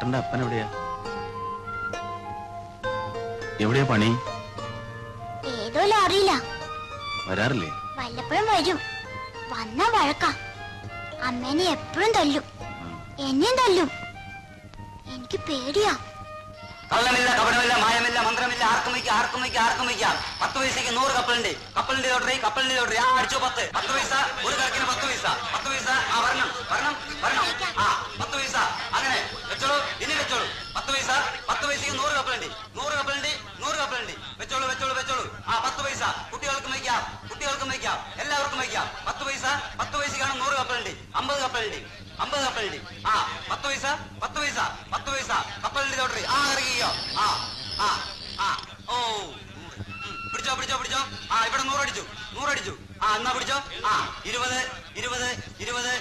ചേട്ടന്റെ അപ്പൻ എവിടെയാ? എവിടെയാ പണി? ഏതോ ലോറിയില്ല. വരാറില്ലേ? വല്ലപ്പോഴും വരും. വന്ന വഴക്കാ. അമ്മേനെ എപ്പോഴും തല്ലും, എന്നെയും തല്ലും. എനിക്ക് പേടിയാ. കള്ളമില്ല, കപടമില്ല, മായമില്ല, മന്ത്രമില്ല. ആർക്കും വയ്ക്കാം. 10 പൈസക്ക് 100 കപ്പലുണ്ട്. കപ്പലിന്റെ ലോട്ടറി. ആ അടിച്ചു 10 പൈസ. ഒരു കണക്കിന് 10 പൈസ. 10 പൈസ. ആ വരണം. ആ 10 പൈസ. അങ്ങനെ വെച്ചോളൂ, ഇനി വെച്ചോളൂ. 10 പൈസ. 10 പൈസക്ക് 100 കപ്പലുണ്ട്. 100 കപ്പലുണ്ട്. വെച്ചോളൂ. ആ 10 പൈസ. കുട്ടികൾക്കും വയ്ക്കാം, എല്ലാവർക്കും വയ്ക്കാം. 10 പൈസ. 10 പൈസക്കാണ് 100 കപ്പലുണ്ട്. 50 കപ്പലുണ്ട്. ആ 10 പൈസ. കപ്പലിന്റെ ലോട്ടറി. ആ ഇറങ്ങിയോ? ഓ പിടിച്ചോ. ആ ഇവിടെ 100 അടിച്ചു. ആ എന്നാ പിടിച്ചോ. ആ 20 40.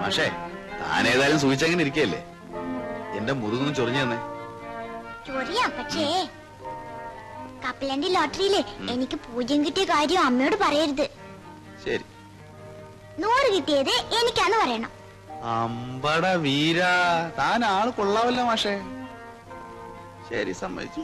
മാഷേ, താനേതായാലും സൂചിച്ചങ്ങനെ ഇരിക്കല്ലേ? എന്റെ മുതുകൊന്നും ചൊറിഞ്ഞു തന്നെ. ചൊറിയാ, പക്ഷേ കപ്പലണ്ടി ലോട്ടറിയില് എനിക്ക് 0 കിട്ടിയ കാര്യം അമ്മയോട് പറയരുത്. ശരി. 100 കിട്ടിയത് എനിക്കാന്ന് പറയണം. അമ്പട വീര, താൻ ആള് കൊള്ളാവല്ലോ മാഷേ. ശരി, സമ്മതിച്ചു.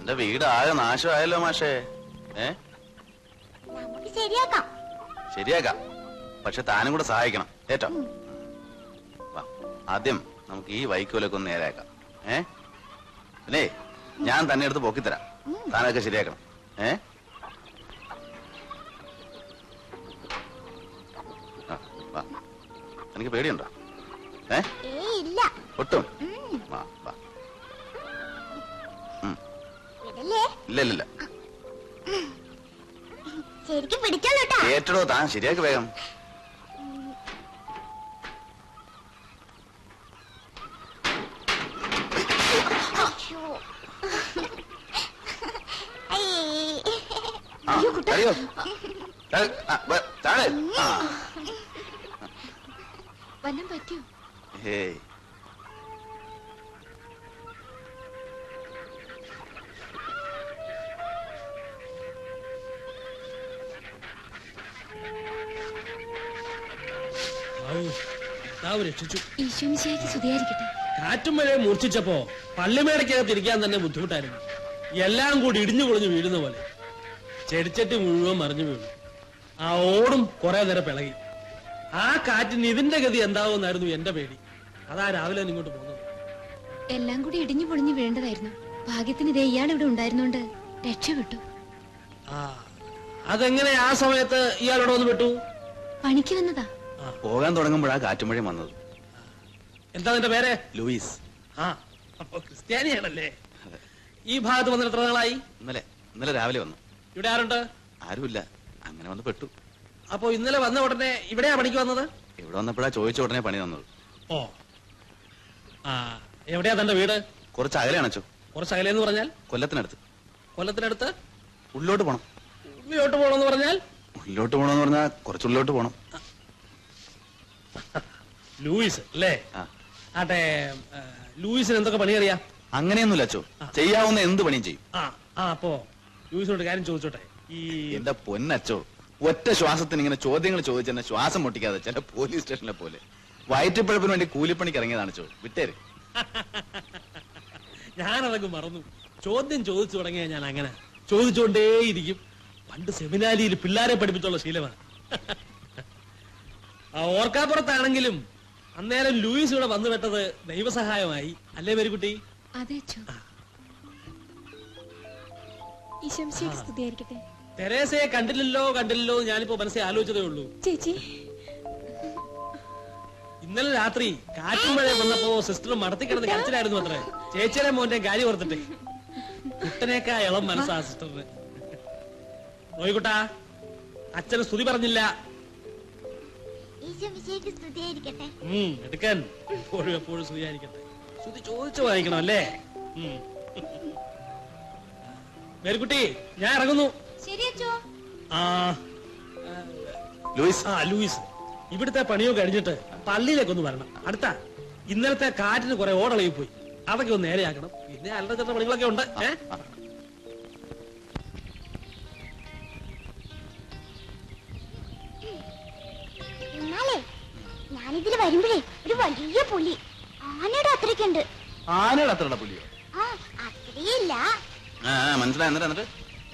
എന്റെ വീട് ആകെ നാശമായല്ലോ മാഷേ. നമുക്ക് ശരിയാക്കാം. ശരിയാക്കാം, പക്ഷെ താനും കൂടെ സഹായിക്കണം, ഏറ്റോ? വാ, ആദ്യം നമുക്ക് ഈ വൈക്കോലൊക്കെ ഒന്ന് നേരാക്കാം. പിന്നെ ഞാൻ തന്നെ എടുത്ത് പൊക്കിത്തരാം, താനൊക്കെ ശരിയാക്കണം. വാ, എനിക്ക് പേടിയുണ്ടോ? ഇല്ല. ഒട്ടും? വാ വാ. ഇല്ല ഇല്ല, ശരിക്കും പിടിച്ചോളൂട്ടാ. ഏറ്റടോ, താൻ ശരിയാക്കി വേഗം. അറിയോ താഴെ വല്ലം പറ്റിയോ? ഹേയ്, രക്ഷിച്ചു. ഈശോമിശിഹായ്ക്ക് സ്തുതിയായിരിക്കട്ടെ. കാറ്റും മഴയെ മൂർച്ഛിച്ചപ്പോ പള്ളിമേടക്കകത്ത് ഇരിക്കാൻ തന്നെ ബുദ്ധിമുട്ടായിരുന്നു. എല്ലാം കൂടി ഇടിഞ്ഞു പൊളിഞ്ഞു വീഴുന്ന പോലെ ചെടിച്ചട്ടി മുഴുവൻ മറിഞ്ഞു വീണു. ആ ഓടും കുറെ നേരം പിളകി. ആ കാറ്റിന് ഇതിന്റെ ഗതി എന്താവുമെന്നായിരുന്നു എന്റെ പേടി. അതാ രാവിലെ ഇങ്ങോട്ട് പോകുന്നത്. എല്ലാം കൂടി ഇടിഞ്ഞു പൊളിഞ്ഞു വീഴേണ്ടതായിരുന്നു. ഭാഗ്യത്തിന് ഇതേ ഇയാൾ ഇവിടെ ഉണ്ടായിരുന്നോണ്ട് രക്ഷപ്പെട്ടു. അതെങ്ങനെ ആ സമയത്ത് ഇയാളോട് വന്ന് വിട്ടു? പണിക്ക് വന്നതാ. പോകാൻ തുടങ്ങുമ്പോഴാ കാറ്റുമഴ വന്നത്. എന്താ നിന്റെ പേര്? ലൂയിസ്. അപ്പൊ ക്രിസ്ത്യാനിയാണല്ലേ. ഈ ഭാഗത്ത് വന്നിട്ട് എത്ര നാളായി? ഇന്നലെ രാവിലെ വന്നു. ഇവിടെ ആരുണ്ട്? ആരുമില്ല, അങ്ങനെ വന്ന് പെട്ടു. അപ്പൊ ഇന്നലെ വന്ന ഉടനെ ഇവിടെയാ പണിക്ക് വന്നത്? ഇവിടെ വന്നപ്പോഴാ ചോദിച്ച ഉടനെ പണി തന്നത്. ഓ, എവിടെയാ തന്റെ വീട്? കുറച്ച് അകലെയാണോ? കുറച്ച് അകലെന്ന് പറഞ്ഞാൽ? കൊല്ലത്തിനടുത്ത്. കൊല്ലത്തിനടുത്ത്? ഉള്ളോട്ട് പോണം. ഉള്ളിലോട്ട് പോണെന്ന് പറഞ്ഞാൽ? ഉള്ളിലോട്ട് പോണെന്ന് പറഞ്ഞാൽ കുറച്ചുള്ളിലോട്ട് പോണം. ലൂയിസ് അല്ലേ? ആട്ടെ, ലൂയിസിന് എന്തൊക്കെ പണി അറിയാം? അങ്ങനെയൊന്നുമില്ല അച്ചോ, ചെയ്യാവുന്ന എന്ത് പണിയും ചെയ്യും. അപ്പോ ലൂയിസിനോട് കാര്യം ചോദിച്ചോട്ടെ. ഈ എന്റെ പൊന്നച്ചോ, ഒറ്റ ശ്വാസത്തിന് ഇങ്ങനെ ചോദ്യങ്ങൾ ചോദിച്ചെന്നെ ശ്വാസം മുട്ടിക്കാതെ ചില പോലീസ് സ്റ്റേഷനിലെ പോലെ വയറ്റിപ്പഴപ്പിന് വേണ്ടി കൂലിപ്പണിക്ക് ഇറങ്ങിയതാണ് ചോ. വിട്ടേര്. ഞാനതൊക്കെ മറന്നു. ചോദ്യം ചോദിച്ചു തുടങ്ങിയ ഞാൻ അങ്ങനെ ചോദിച്ചുകൊണ്ടേയിരിക്കും. പണ്ട് സെമിനാരിയിൽ പിള്ളേരെ പഠിപ്പിച്ചുള്ള ശീലമാണ്. ഓർക്കാപ്പുറത്താണെങ്കിലും അന്നേരം ലൂയിസ് ഇവിടെ വന്നു പെട്ടത് ദൈവസഹായമായി. അല്ലേ മേരിക്കുട്ടി? അതെ. ഈശോമിശിഹായ്ക്ക് സ്തുതിയായിരിക്കട്ടെ. തെരേസയെ കണ്ടില്ലല്ലോ ഞാനിപ്പോ മനസ്സിൽ ആലോചിച്ചതേ ഉള്ളൂ. ചേച്ചി, ഇന്നലെ രാത്രി കാറ്റും മഴ വന്നപ്പോ സിസ്റ്റർ മടത്തിക്കിടന്ന് കരച്ചിലായിരുന്നു അത്രേ. ചേച്ചിയുടെ മോന്റെ കാര്യം ഓർത്തിട്ടെ. കുട്ടനേക്കാ ഇളം മനസ്സാ സിസ്റ്ററിന്. നോയിക്കുട്ടാ, അച്ഛന് സ്തുതി പറഞ്ഞില്ല. എടുക്കാൻ എപ്പോഴും സ്തുതിയായിരിക്കട്ടെ. സ്തുതി ചോദിച്ചു വായിക്കണം അല്ലേ? മേരിക്കുട്ടി, ഞാൻ ഇറങ്ങുന്നു. ലൂയിസ്, ഇവിടുത്തെ പണിയോ കഴിഞ്ഞിട്ട് പള്ളിയിലേക്കൊന്ന് വരണം. അടുത്ത ഇന്നലത്തെ കാറ്റിന് കുറെ ഓടളയിൽ പോയി, അതൊക്കെ ഒന്ന് നേരെയാക്കണം. പിന്നെ അല്ലറ ചില പണികളൊക്കെ ഉണ്ട്. ഞാനിതില് വരുമ്പോഴേ ഒരു വലിയ പുലി ആനയുടെ അത്രയ്ക്കുണ്ട്. ആനയുടെ അത്ര പുലിയോ? അത്രയില്ല. മനസ്സിലായി. എന്നിട്ട്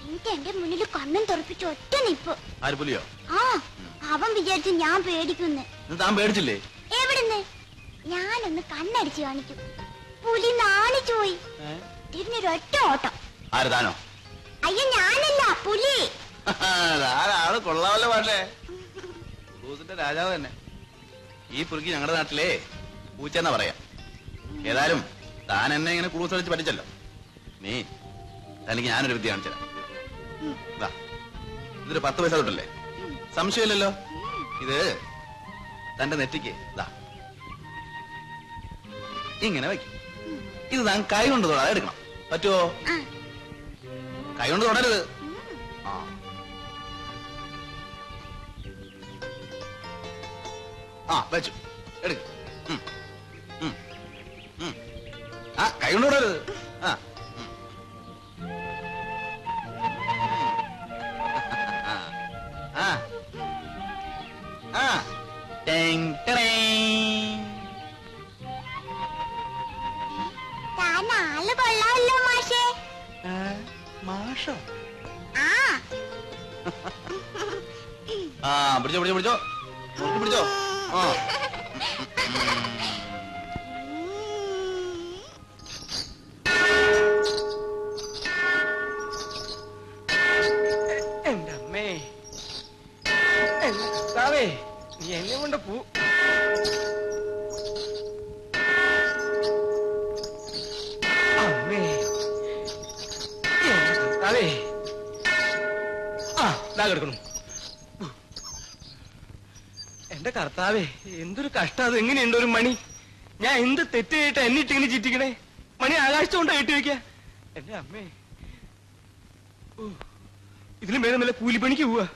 എനിക്ക് എന്റെ മുന്നിൽ കണ്ണും തുറപ്പിച്ച് ഒറ്റ നിപ്പ്. ആര്, പുലിയോ? അവൻ വിചാരിച്ചു ഞാൻ പേടിക്കുന്നു. താൻ പേടിച്ചില്ലേ? എവിടുന്ന്? ഞാനൊന്ന് കണ്ണടിച്ച് കാണിക്കും. പുലി നാണിച്ചു പോയി. തിരിഞ്ഞൊരൊറ്റ ഓട്ടം. ആര്, താനോ? അയ്യോ, ഞാനല്ല, പുലി. ആള് കൊള്ളാമല്ലോ. പക്ഷേ ക്രൂസിന്റെ രാജാവ് തന്നെ. ഈ പുലിക്ക് ഞങ്ങളുടെ നാട്ടിലെ പൂച്ചെന്നാ പറയാ. ഏതായാലും താൻ എന്നെ ഇങ്ങനെ ക്രൂസ് അടിച്ച് പഠിച്ചല്ലോ. നീ തനിക്ക് ഞാനൊരു വിദ്യ കാണിച്ചു തരാം. ഇതൊരു 10 പൈസ തൊട്ടല്ലേ? സംശയമില്ലല്ലോ. ഇത് തന്റെ നെറ്റിക്ക് ഇങ്ങനെ വയ്ക്കും. ഇത് താൻ കൈ കൊണ്ട് തൊടാതെ എടുക്കണം. പറ്റുമോ? കൈ കൊണ്ട് തൊടരുത്. വെച്ചു എടുക്ക. കൈ കൊണ്ട് തൊടരുത്. താൻ ആള് കൊള്ളാമല്ലോ മാഷേ. ആ പിടിച്ചോ പിടിച്ചോ പിടിച്ചോ മുറുക്കി പിടിച്ചോ. ആ എന്റെ അമ്മേ, എന്റെ കർത്താവേ, നീ എന്നെ കൊണ്ട് പോ. അമ്മേ, എന്റെ കർത്താവേ. ആ ഇതാ കിടക്കണം. എന്റെ കർത്താവേ, എന്തൊരു കഷ്ടം അത്. എങ്ങനെയുണ്ട് ഒരു മണി? ഞാൻ എന്ത് തെറ്റ് ചെയ്തിട്ട് എന്നിട്ടിങ്ങനെ ചിറ്റിക്കണേ? മണി ആകാശത്തോണ്ടാ കെട്ടി വെക്ക. എന്റെ അമ്മേ, ഇതിലും വേറെ നല്ല കൂലിപ്പണിക്ക് പോവാ.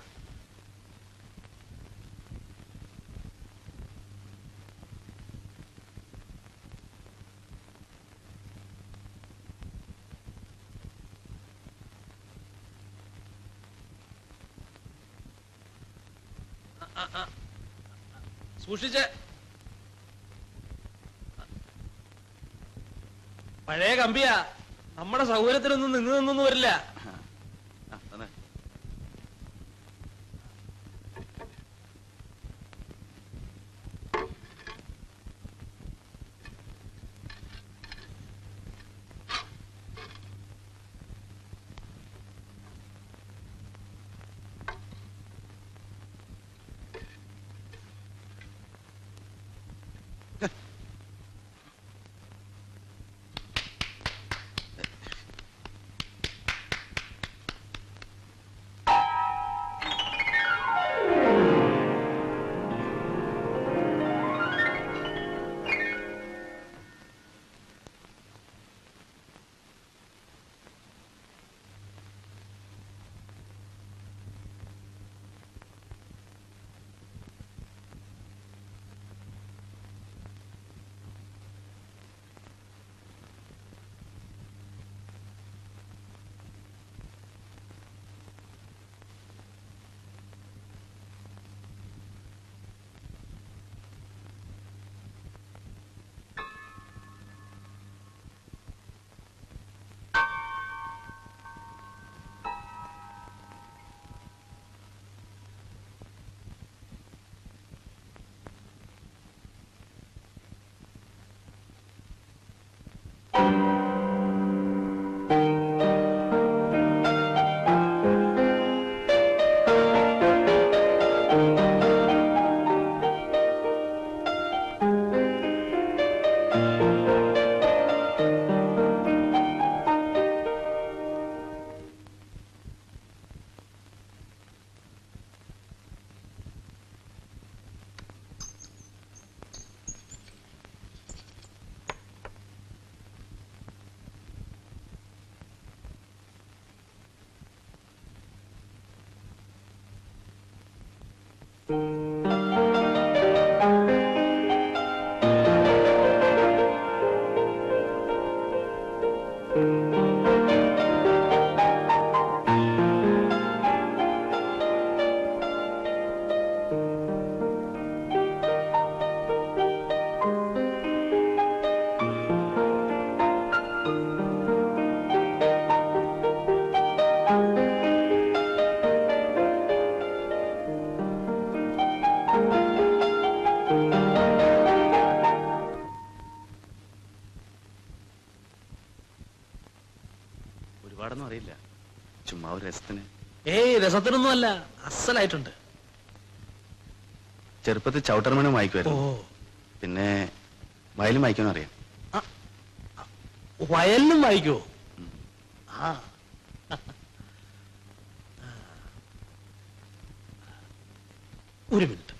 സൂക്ഷിച്ച്. പഴയ കമ്പിയാ, നമ്മുടെ സൗകര്യത്തിനൊന്നും നിന്നൊന്നും വരില്ല. തന്നെ ഒരുപാടൊന്നും അറിയില്ല, ചുമ്മാ ഒരു രസത്തിന്. ഏയ് രസത്തിനൊന്നും അല്ല, അസലായിട്ടുണ്ട്. ചെറുപ്പത്തിൽ ചവിട്ടർമനും ഓ, വായിക്കുമായിരുന്നു, പിന്നെ വയലും വായിക്കാനും അറിയാം. വയലിനും വായിക്കുവോ? ആ ഒരു മിനിറ്റ്.